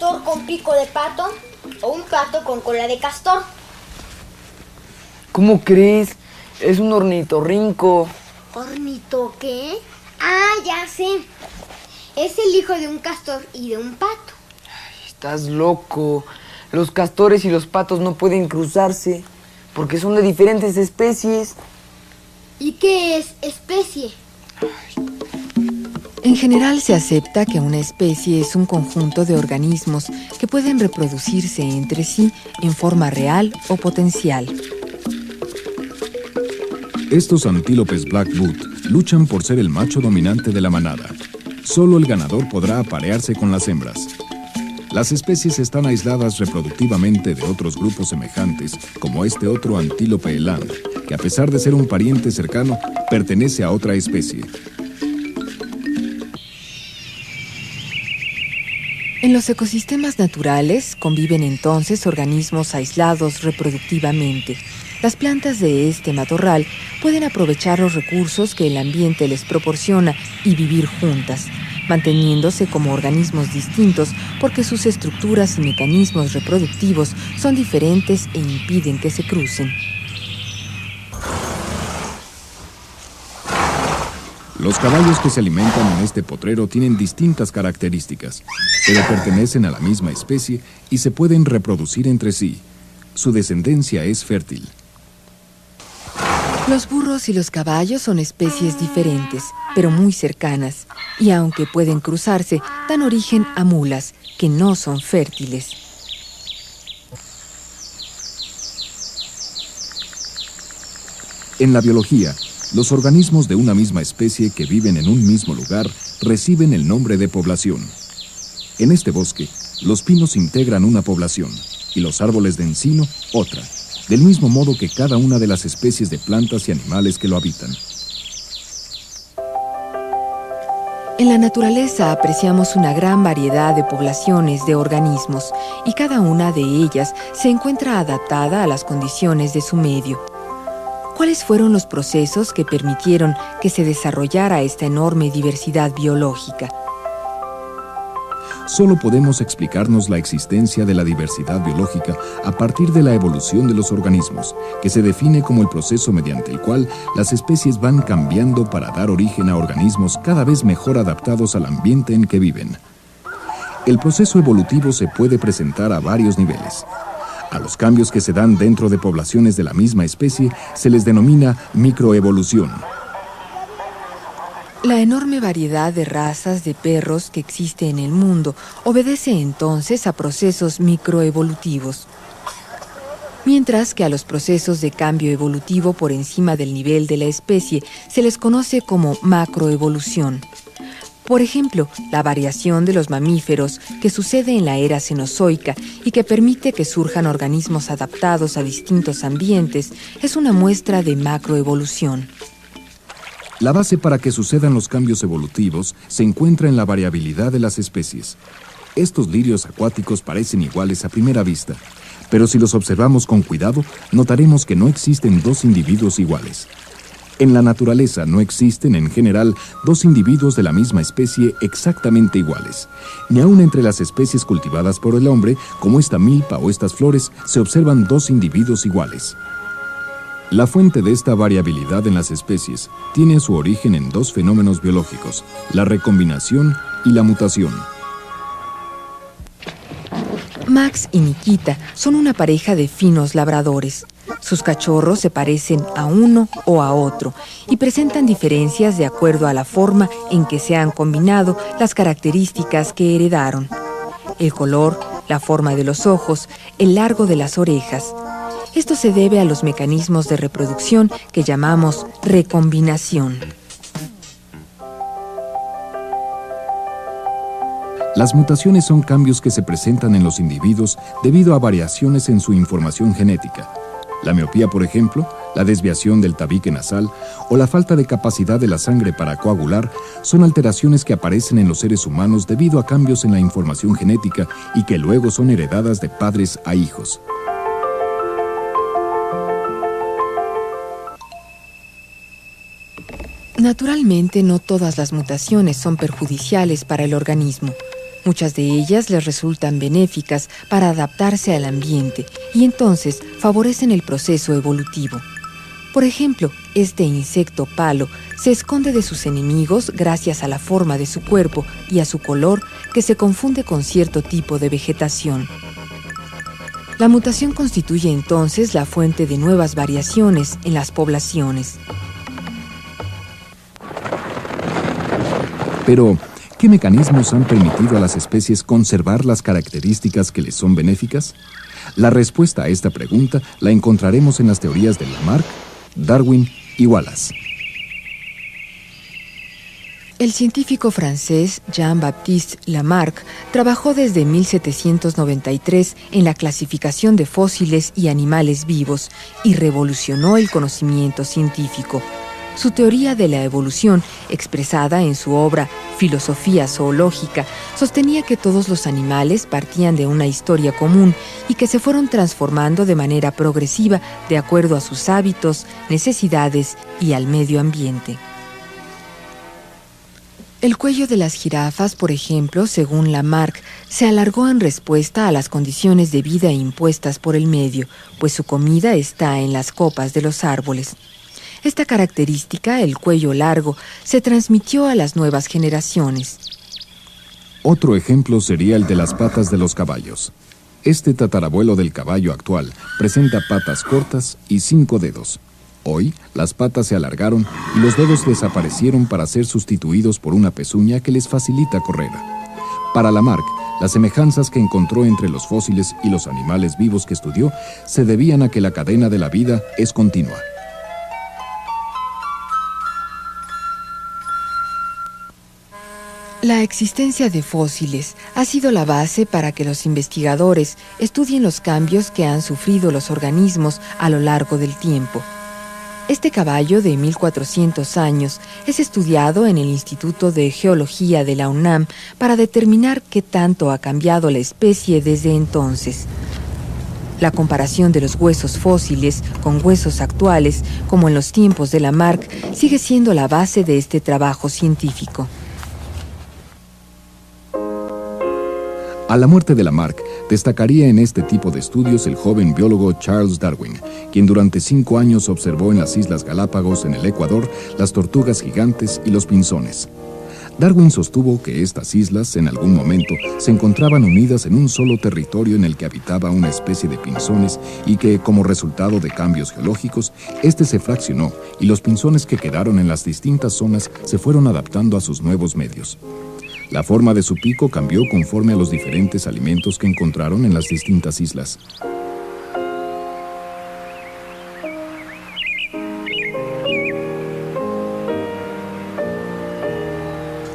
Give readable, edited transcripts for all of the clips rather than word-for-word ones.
castor con pico de pato o un pato con cola de castor. ¿Cómo crees? Es un ornitorrinco. ¿Ornito qué? Ah, ya sé. Es el hijo de un castor y de un pato. Estás loco. Los castores y los patos no pueden cruzarse porque son de diferentes especies. ¿Y qué es especie? En general se acepta que una especie es un conjunto de organismos que pueden reproducirse entre sí en forma real o potencial. Estos antílopes Blackfoot luchan por ser el macho dominante de la manada. Solo el ganador podrá aparearse con las hembras. Las especies están aisladas reproductivamente de otros grupos semejantes, como este otro antílope eland, que a pesar de ser un pariente cercano, pertenece a otra especie. En los ecosistemas naturales conviven entonces organismos aislados reproductivamente. Las plantas de este matorral pueden aprovechar los recursos que el ambiente les proporciona y vivir juntas, manteniéndose como organismos distintos porque sus estructuras y mecanismos reproductivos son diferentes e impiden que se crucen. Los caballos que se alimentan en este potrero tienen distintas características, pero pertenecen a la misma especie y se pueden reproducir entre sí. Su descendencia es fértil. Los burros y los caballos son especies diferentes, pero muy cercanas, y aunque pueden cruzarse, dan origen a mulas, que no son fértiles. En la biología, los organismos de una misma especie que viven en un mismo lugar reciben el nombre de población. En este bosque, los pinos integran una población y los árboles de encino otra, del mismo modo que cada una de las especies de plantas y animales que lo habitan. En la naturaleza apreciamos una gran variedad de poblaciones de organismos y cada una de ellas se encuentra adaptada a las condiciones de su medio. ¿Cuáles fueron los procesos que permitieron que se desarrollara esta enorme diversidad biológica? Solo podemos explicarnos la existencia de la diversidad biológica a partir de la evolución de los organismos, que se define como el proceso mediante el cual las especies van cambiando para dar origen a organismos cada vez mejor adaptados al ambiente en que viven. El proceso evolutivo se puede presentar a varios niveles. A los cambios que se dan dentro de poblaciones de la misma especie se les denomina microevolución. La enorme variedad de razas de perros que existe en el mundo obedece entonces a procesos microevolutivos, mientras que a los procesos de cambio evolutivo por encima del nivel de la especie se les conoce como macroevolución. Por ejemplo, la variación de los mamíferos que sucede en la era cenozoica y que permite que surjan organismos adaptados a distintos ambientes es una muestra de macroevolución. La base para que sucedan los cambios evolutivos se encuentra en la variabilidad de las especies. Estos lirios acuáticos parecen iguales a primera vista, pero si los observamos con cuidado, notaremos que no existen dos individuos iguales. En la naturaleza no existen, en general, dos individuos de la misma especie exactamente iguales. Ni aun entre las especies cultivadas por el hombre, como esta milpa o estas flores, se observan dos individuos iguales. La fuente de esta variabilidad en las especies tiene su origen en dos fenómenos biológicos, la recombinación y la mutación. Max y Nikita son una pareja de finos labradores. Sus cachorros se parecen a uno o a otro y presentan diferencias de acuerdo a la forma en que se han combinado las características que heredaron. El color, la forma de los ojos, el largo de las orejas. Esto se debe a los mecanismos de reproducción que llamamos recombinación. Las mutaciones son cambios que se presentan en los individuos debido a variaciones en su información genética. La miopía, por ejemplo, la desviación del tabique nasal o la falta de capacidad de la sangre para coagular son alteraciones que aparecen en los seres humanos debido a cambios en la información genética y que luego son heredadas de padres a hijos. Naturalmente, no todas las mutaciones son perjudiciales para el organismo. Muchas de ellas les resultan benéficas para adaptarse al ambiente y entonces favorecen el proceso evolutivo. Por ejemplo, este insecto palo se esconde de sus enemigos gracias a la forma de su cuerpo y a su color que se confunde con cierto tipo de vegetación. La mutación constituye entonces la fuente de nuevas variaciones en las poblaciones. Pero, ¿qué mecanismos han permitido a las especies conservar las características que les son benéficas? La respuesta a esta pregunta la encontraremos en las teorías de Lamarck, Darwin y Wallace. El científico francés Jean-Baptiste Lamarck trabajó desde 1793 en la clasificación de fósiles y animales vivos y revolucionó el conocimiento científico. Su teoría de la evolución, expresada en su obra Filosofía Zoológica, sostenía que todos los animales partían de una historia común y que se fueron transformando de manera progresiva de acuerdo a sus hábitos, necesidades y al medio ambiente. El cuello de las jirafas, por ejemplo, según Lamarck, se alargó en respuesta a las condiciones de vida impuestas por el medio, pues su comida está en las copas de los árboles. Esta característica, el cuello largo, se transmitió a las nuevas generaciones. Otro ejemplo sería el de las patas de los caballos. Este tatarabuelo del caballo actual presenta patas cortas y 5 dedos. Hoy, las patas se alargaron y los dedos desaparecieron para ser sustituidos por una pezuña que les facilita correr. Para Lamarck, las semejanzas que encontró entre los fósiles y los animales vivos que estudió se debían a que la cadena de la vida es continua. La existencia de fósiles ha sido la base para que los investigadores estudien los cambios que han sufrido los organismos a lo largo del tiempo. Este caballo de 1400 años es estudiado en el Instituto de Geología de la UNAM para determinar qué tanto ha cambiado la especie desde entonces. La comparación de los huesos fósiles con huesos actuales, como en los tiempos de Lamarck, sigue siendo la base de este trabajo científico. A la muerte de Lamarck, destacaría en este tipo de estudios el joven biólogo Charles Darwin, quien durante 5 años observó en las Islas Galápagos, en el Ecuador, las tortugas gigantes y los pinzones. Darwin sostuvo que estas islas, en algún momento, se encontraban unidas en un solo territorio en el que habitaba una especie de pinzones y que, como resultado de cambios geológicos, este se fraccionó y los pinzones que quedaron en las distintas zonas se fueron adaptando a sus nuevos medios. La forma de su pico cambió conforme a los diferentes alimentos que encontraron en las distintas islas.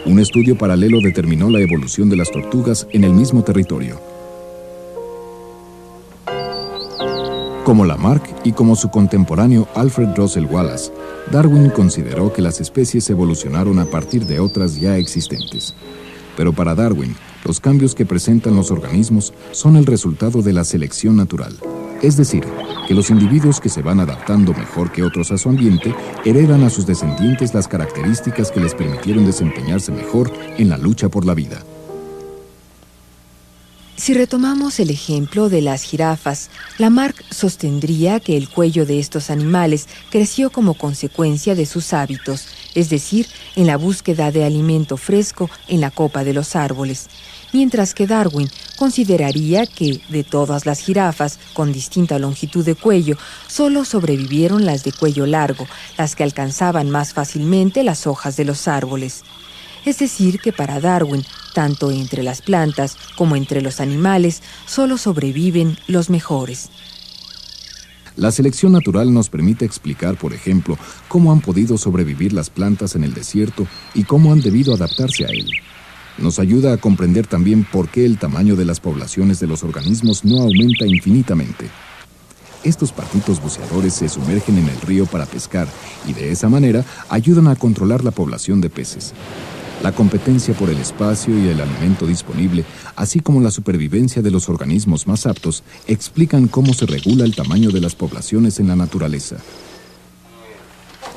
Un estudio paralelo determinó la evolución de las tortugas en el mismo territorio. Como Lamarck y como su contemporáneo Alfred Russel Wallace, Darwin consideró que las especies evolucionaron a partir de otras ya existentes. Pero para Darwin, los cambios que presentan los organismos son el resultado de la selección natural. Es decir, que los individuos que se van adaptando mejor que otros a su ambiente heredan a sus descendientes las características que les permitieron desempeñarse mejor en la lucha por la vida. Si retomamos el ejemplo de las jirafas, Lamarck sostendría que el cuello de estos animales creció como consecuencia de sus hábitos, es decir, en la búsqueda de alimento fresco en la copa de los árboles, mientras que Darwin consideraría que, de todas las jirafas con distinta longitud de cuello, solo sobrevivieron las de cuello largo, las que alcanzaban más fácilmente las hojas de los árboles. Es decir, que para Darwin, tanto entre las plantas como entre los animales, solo sobreviven los mejores. La selección natural nos permite explicar, por ejemplo, cómo han podido sobrevivir las plantas en el desierto y cómo han debido adaptarse a él. Nos ayuda a comprender también por qué el tamaño de las poblaciones de los organismos no aumenta infinitamente. Estos patitos buceadores se sumergen en el río para pescar y de esa manera ayudan a controlar la población de peces. La competencia por el espacio y el alimento disponible, así como la supervivencia de los organismos más aptos, explican cómo se regula el tamaño de las poblaciones en la naturaleza.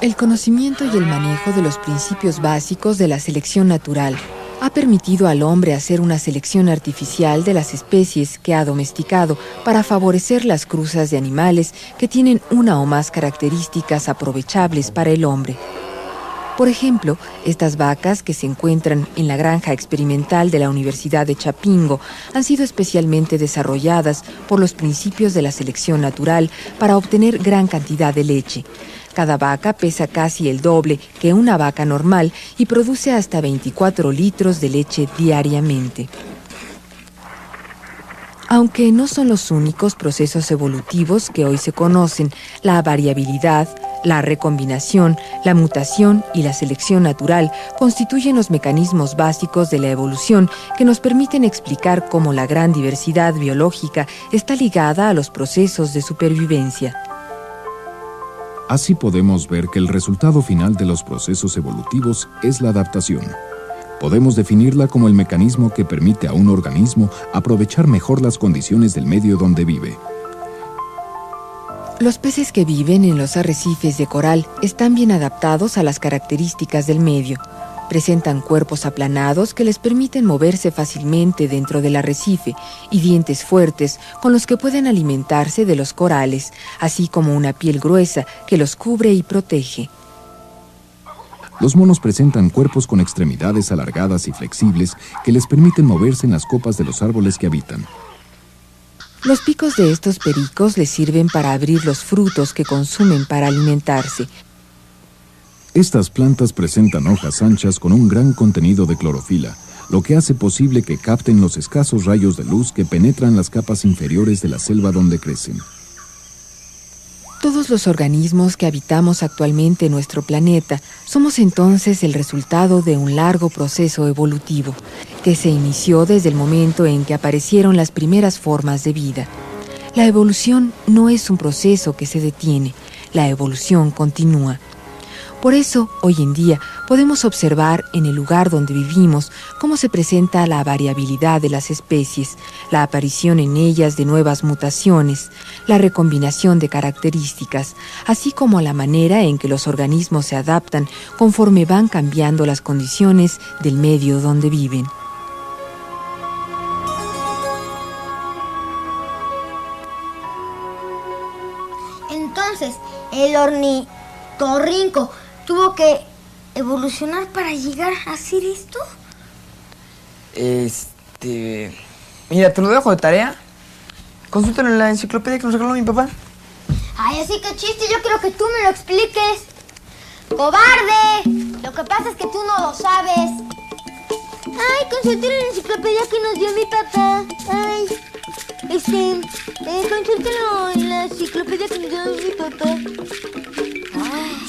El conocimiento y el manejo de los principios básicos de la selección natural ha permitido al hombre hacer una selección artificial de las especies que ha domesticado para favorecer las cruzas de animales que tienen una o más características aprovechables para el hombre. Por ejemplo, estas vacas que se encuentran en la granja experimental de la Universidad de Chapingo han sido especialmente desarrolladas por los principios de la selección natural para obtener gran cantidad de leche. Cada vaca pesa casi el doble que una vaca normal y produce hasta 24 litros de leche diariamente. Aunque no son los únicos procesos evolutivos que hoy se conocen, la variabilidad, la recombinación, la mutación y la selección natural constituyen los mecanismos básicos de la evolución que nos permiten explicar cómo la gran diversidad biológica está ligada a los procesos de supervivencia. Así podemos ver que el resultado final de los procesos evolutivos es la adaptación. Podemos definirla como el mecanismo que permite a un organismo aprovechar mejor las condiciones del medio donde vive. Los peces que viven en los arrecifes de coral están bien adaptados a las características del medio. Presentan cuerpos aplanados que les permiten moverse fácilmente dentro del arrecife y dientes fuertes con los que pueden alimentarse de los corales, así como una piel gruesa que los cubre y protege. Los monos presentan cuerpos con extremidades alargadas y flexibles que les permiten moverse en las copas de los árboles que habitan. Los picos de estos pericos les sirven para abrir los frutos que consumen para alimentarse. Estas plantas presentan hojas anchas con un gran contenido de clorofila, lo que hace posible que capten los escasos rayos de luz que penetran las capas inferiores de la selva donde crecen. Todos los organismos que habitamos actualmente en nuestro planeta somos entonces el resultado de un largo proceso evolutivo que se inició desde el momento en que aparecieron las primeras formas de vida. La evolución no es un proceso que se detiene, la evolución continúa. Por eso, hoy en día, podemos observar en el lugar donde vivimos cómo se presenta la variabilidad de las especies, la aparición en ellas de nuevas mutaciones, la recombinación de características, así como la manera en que los organismos se adaptan conforme van cambiando las condiciones del medio donde viven. Entonces, el ornitorrinco tuvo que evolucionar para llegar a hacer esto. Mira, te lo dejo de tarea. Consúltalo en la enciclopedia que nos regaló mi papá. Ay, así que chiste, yo quiero que tú me lo expliques. ¡Cobarde! Lo que pasa es que tú no lo sabes. Ay, consulté la enciclopedia que nos dio mi papá. Ay, consúltalo en la enciclopedia que nos dio mi papá. Ay.